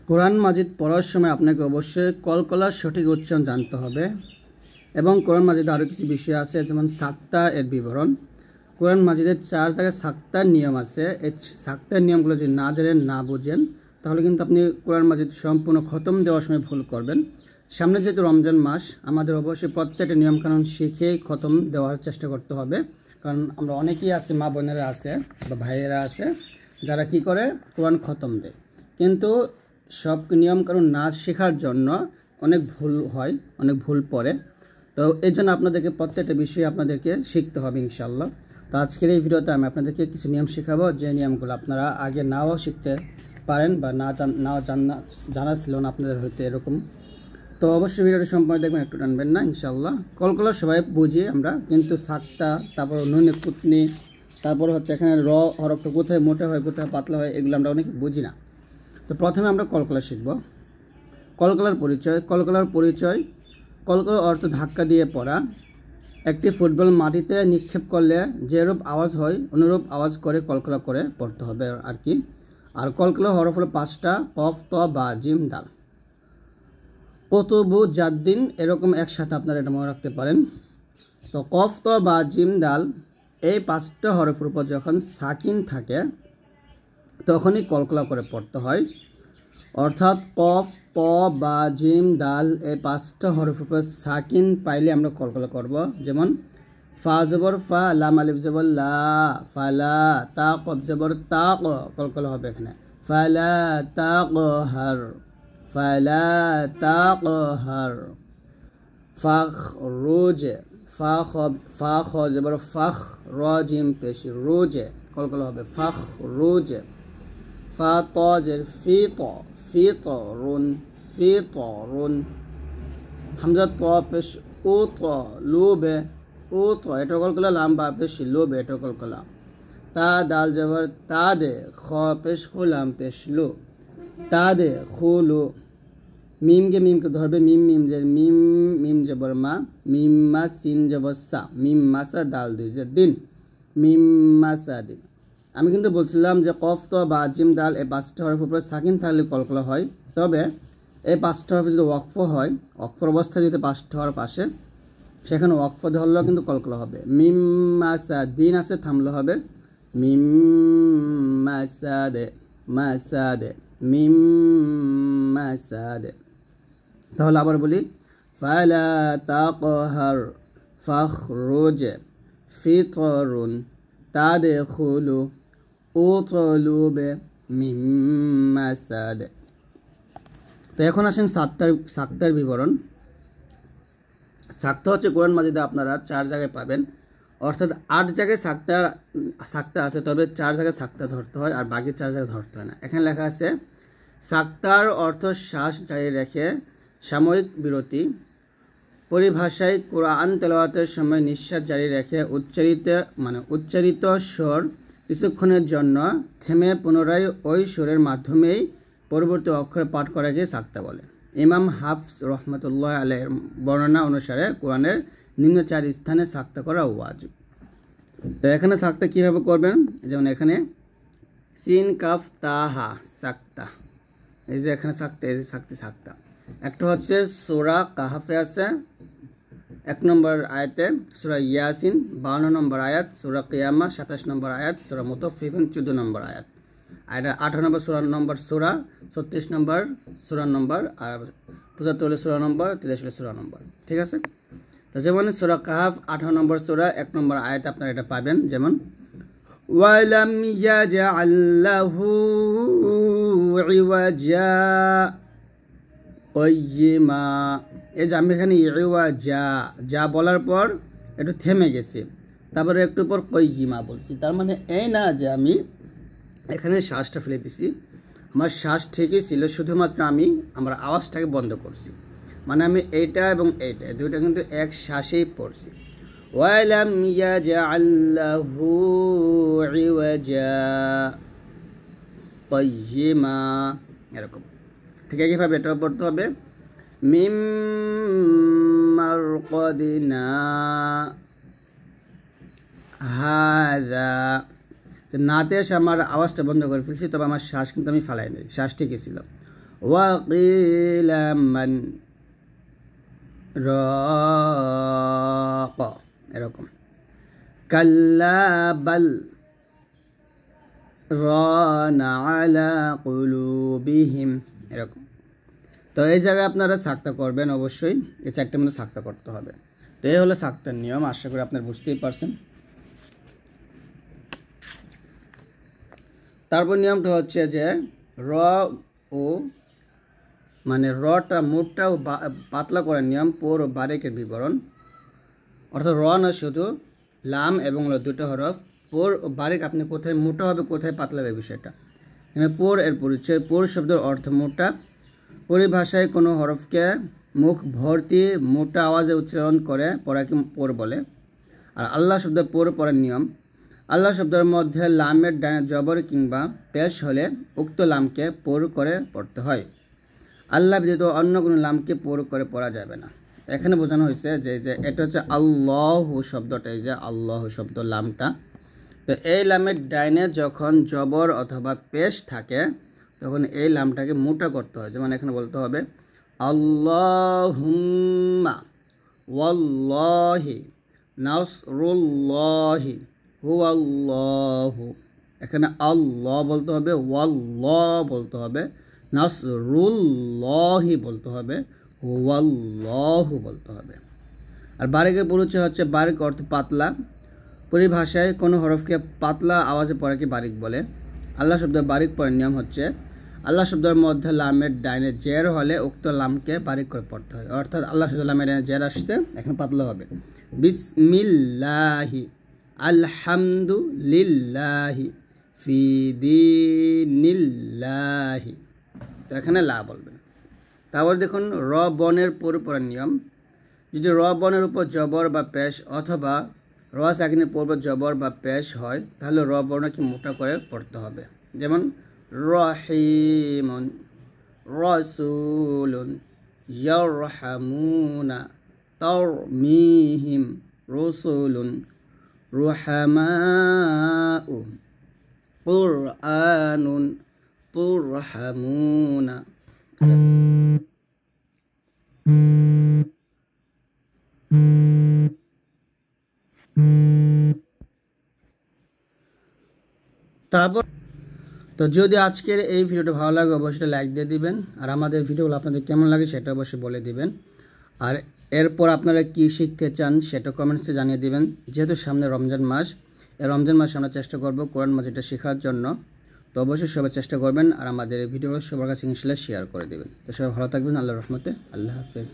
কোরআন মাজিদ পড়ার সময় আপনাকে অবশ্যই কলকলার সঠিক উচ্চারণ জানতে হবে এবং কোরআন মাজিদে আরও কিছু বিষয় আছে, যেমন সাক্তা এর বিবরণ। কোরআন মাজিদের 4 জায়গায় সাক্তার নিয়ম আছে। এই সাক্তার নিয়মগুলো যদি না জানেন, না বুঝেন, তাহলে কিন্তু আপনি কোরআন মাজিদ সম্পূর্ণ খতম দেওয়ার সময় ভুল করবেন। সামনে যেহেতু রমজান মাস, আমাদের অবশ্যই প্রত্যেকটা নিয়মকানুন শিখেই খতম দেওয়ার চেষ্টা করতে হবে। কারণ আমরা অনেকেই আছে, মা বোনেরা আছে বা ভাইয়েরা আছে, যারা কি করে কোরআন খতম দেয়, কিন্তু সব নিয়মকানুন না শেখার জন্য অনেক ভুল হয়, অনেক ভুল পড়ে। তো এই জন্য আপনাদেরকে প্রত্যেকটা বিষয়ে আপনাদেরকে শিখতে হবে ইনশাআল্লাহ। তো আজকের এই ভিডিওতে আমি আপনাদেরকে কিছু নিয়ম শেখাবো, যে নিয়মগুলো আপনারা আগে নাও শিখতে পারেন বা জানা ছিল না আপনাদের হয়তো এরকম। তো অবশ্যই ভিডিওটি সম্পূর্ণ দেখবেন, একটু টানবেন না ইনশাআল্লাহ। কলকলা সবাই বুঝি আমরা, কিন্তু সাক্তা, তারপর নুনে কুতনি, তারপর হচ্ছে এখানে র হরফটা কোথায় মোটা হয় কোথায় পাতলা হয়, এগুলো আমরা অনেকে বুঝি না। তো প্রথমে আমরা কলকলা শিখব। কলকলার পরিচয়। কলকলার অর্থ ধাক্কা দিয়ে পড়া। একটি ফুটবল মাটিতে নিক্ষেপ করলে যেরূপ আওয়াজ হয় অনুরূপ আওয়াজ করে কলকলা করে পড়তে হবে আর কি। আর কলকলা হরফ হলো 5টা, কফ, ত, বা, জিম, দাল। কতবু জাদ্দিন, এরকম একসাথে আপনারা এটা মনে রাখতে পারেন। তো কফ, ত, বা, জিম, দাল এই 5টা হরফের উপর যখন সাকিন থাকে তখনই কলকলা করে পড়তে হয়। অর্থাৎ কফ, ত, বা, জিম, দাল এই 5টা হরফের উপর সাকিন পাইলে আমরা কলকলা করব। যেমন ফা জবর ফা, লাম আলিফ জবর লা, ফালা, তা কফ জবর তা, কলকলা হবে এখানে ফালা তা কহার, ফালা তা কহার। ফাখ রোজে, ফা খ জবর ফাখ, র জিম পেশ রোজে, কলকলা হবে ফাখ রোজে। ফা ত জের ফি ত, ফিতরুন, ফিতরুন। হামজা ত পেশ ও ত, লোবে, ও ত, এটা কলকলা। লাম বা পেশ লোবে, এটা কলকলা। তা দাল জবর তা দে, খ পেশ খুলাম পেশ লো, তা দে খুলো। মিমকে ধরবে, মিম যে মিম, মিম জবর মা, মিম মা সিন জবর সা, মিম মাসা দাল দুই যে দিন, মিম মাসা দিন। আমি কিন্তু বলছিলাম যে কফ, ত, বা, জিম, দাল এই 5টা হরফের উপরে সাকিন থাকলে কলকলা হয়। তবে এই 5টা হরফে যদি ওয়াকফ হয়, ওয়াকফর অবস্থায় যদি 5টা হরফ আসে, সেখানে ওয়াকফ ধরলেও কিন্তু কলকলা হবে। মিম মাসা দিন আছে, থামলে হবে মিম মাসা দে, মাসা দে, মিম মাসা দে। তাহলে আবার বলি, ফালা তাকহার, ফাখরুজ, ফিতরুন, তাদখুলু, উতলুবে, মিম মাসাদ। তো এখন আসেন সাক্তার বিবরণ। সাক্তা হচ্ছে কোরআন মাজিদে আপনারা 4 জায়গায় পাবেন, অর্থাৎ 8 জায়গায় সাক্তা আছে, তবে 4 জায়গায় সাক্তা ধরতে হয় আর বাকি 4 জায়গায় ধরতে হয় না। এখানে লেখা আছে সাক্তার অর্থ শ্বাস জারি রেখে সাময়িক বিরতি। পরিভাষায় কোরআন তেলাওয়াতের সময় নিঃশ্বাস জারি রেখে উচ্চারিত স্বর কিছুক্ষণের জন্য থেমে পুনরায় ওই সুরের মাধ্যমেই পরবর্তী অক্ষর পাঠ করাকে সাক্তা বলে। ইমাম হাফস রহমতুল্লাহ আলাইহির বর্ণনা অনুসারে কোরআনের নিম্ন 4 স্থানে সাক্তা করা ওয়াজিব। তো এখানে সাক্তা কীভাবে করবেন, যেমন এখানে সিন কাফ তাহা সাক্তা, এই যে এখানে সাক্তা, এই যে সাক্তা। একটা হচ্ছে সূরা কাহাফে আছে 1 নম্বর আয়াতে, সূরা ইয়াসিন 52 নম্বর আয়াত, সূরা কিয়ামা 27 নম্বর আয়াত, সূরা মুতাফফিফিন 14 নম্বর আয়াত, আর 18 নম্বর সূরা 36 নম্বর সূরা নম্বর, আর 75 সূরা নম্বর, 83 সূরা নম্বর। ঠিক আছে। তো যেমন সূরা কাহাফ 18 নম্বর সূরা 1 নম্বর আয়াত আপনারা এটা পাবেন, যেমন ওয়ালাম ইয়াজআল লাহু ইওয়াজা কয়্যিমা। এই যে আমি এখানে যা বলার পর একটু থেমে গেছি, তারপরে একটু পর কয়্যিমা বলছি, তার মানে এই না যে আমি এখানে শ্বাসটা ফেলে দিছি, আমার শ্বাস ঠিকই ছিল, শুধুমাত্র আমার আওয়াজটাকে বন্ধ করছি। মানে আমি এইটা এবং এইটা দুইটা কিন্তু এক শ্বাসেই পড়ছি। ওয়ালাম ইয়াজআল লাহু ইওয়াজা কয়্যিমা, এরকম। ঠিক একইভাবে এটাও পড়তে হবে, মিম মারকাদিনা হাযা। নাতে এসে আমার আওয়াজটা বন্ধ করে ফেলছি, তবে আমার শ্বাস কিন্তু আমি ফালাই নাই, শ্বাস ঠিকই ছিল। وقيل من راق এরকম كلا بل ران على قلوبهم এরকম। তো এই জায়গায় আপনারা সাক্তা করবেন, অবশ্যই এই চারটার মধ্যে সাক্তা করতে হবে। তো এই হলো সাক্তার নিয়ম, আশা করি আপনারা বুঝতেই পারছেন। তারপর নিয়মটা হচ্ছে যে র ও মানে রটা মোটটা ও পাতলা করার নিয়ম, পোর ও বারেকের বিবরণ। অর্থাৎ র না শুধু লাম এবং দুটো হরফ, পোর ও বারেক আপনি কোথায় মোটা হবে কোথায় পাতলা হবে বিষয়টা। এখানে পোর এর পরিচয়, পোর শব্দের অর্থ মোটা। পরিভাষায় কোনো হরফকে মুখ ভর্তি মোটা আওয়াজে উচ্চারণ করে পড়াকে পোর বলে। আর আল্লাহ শব্দ পোর পড়ার নিয়ম, আল্লাহ শব্দের মধ্যে লামের ডানে জবর কিংবা পেশ হলে উক্ত লামকে পোর করে পড়তে হয়। আল্লাহ ব্যতীত অন্য কোনো লামকে পোর করে পড়া যাবে না। এখানে বোঝানো হয়েছে যে এটা হচ্ছে আল্লাহু শব্দটা, এই যে আল্লাহ শব্দ লামটা। তো এই লামের ডাইনে যখন জবর অথবা পেশ থাকে তখন এই লামটাকে মোটা করতে হয়। যেমন এখানে বলতে হবে আল্লাহুম্মা ওয়াল্লাহি নাসরুল্লাহি হুয়াল্লাহু। এখানে আল্লাহ বলতে হবে, ওয়াল্লাহ বলতে হবে, নাসরুল্লাহি বলতে হবে, হুয়াল্লাহু বলতে হবে। আর বারিকের পরিচয় হচ্ছে বারিক অর্থ পাতলা। পরিভাষায় কোনো হরফকে পাতলা আওয়াজে পড়াকে বারিক বলে। আল্লাহ শব্দের বারিক পড়ার নিয়ম হচ্ছে আল্লাহ শব্দের মধ্যে লামের ডাইনে জের হলে উক্ত লামকে বারিক করে পড়তে হয়। অর্থাৎ আল্লাহ শব্দের লামের ডাইনে জের আসছে, এখন পাতলা হবে। বিসমিল্লাহি আলহামদুলিল্লাহি ফি দীনিল্লাহি, তো এখানে লা বলবেন। তারপর দেখুন র বনের পড়ার নিয়ম। যদি র বনের উপর জবর বা পেশ অথবা র সাকিনের পূর্ব জবর বা পেশ হয় তাহলে র বর্ণকে মোটা করে পড়তে হবে। যেমন রহিমুন, রাসূলুন, ইয়ারহামুনা, তারমিহিম, রাসূলুন, রুহামাউ, কুরআনুন, তুরহামুনা। তারপর তো যদি আজকের এই ভিডিওটা ভালো লাগে অবশ্যই লাইক দিয়ে দিবেন, আর আমাদের ভিডিওগুলো আপনাদের কেমন লাগে সেটা অবশ্যই বলে দিবেন। আর এরপর আপনারা কি শিখতে চান সেটা কমেন্টসে জানিয়ে দিবেন। যেহেতু সামনে রমজান মাস, এই রমজান মাসে আমরা চেষ্টা করব কোরআন মাজিদটা শেখার জন্য। তো অবশ্যই সবাই চেষ্টা করবেন আর আমাদের এই ভিডিওগুলো সবার কাছে ইনশাআল্লাহ শেয়ার করে দেবেন। তো সবাই ভালো থাকবেন, আল্লাহর রহমতে, আল্লাহ হাফেজ।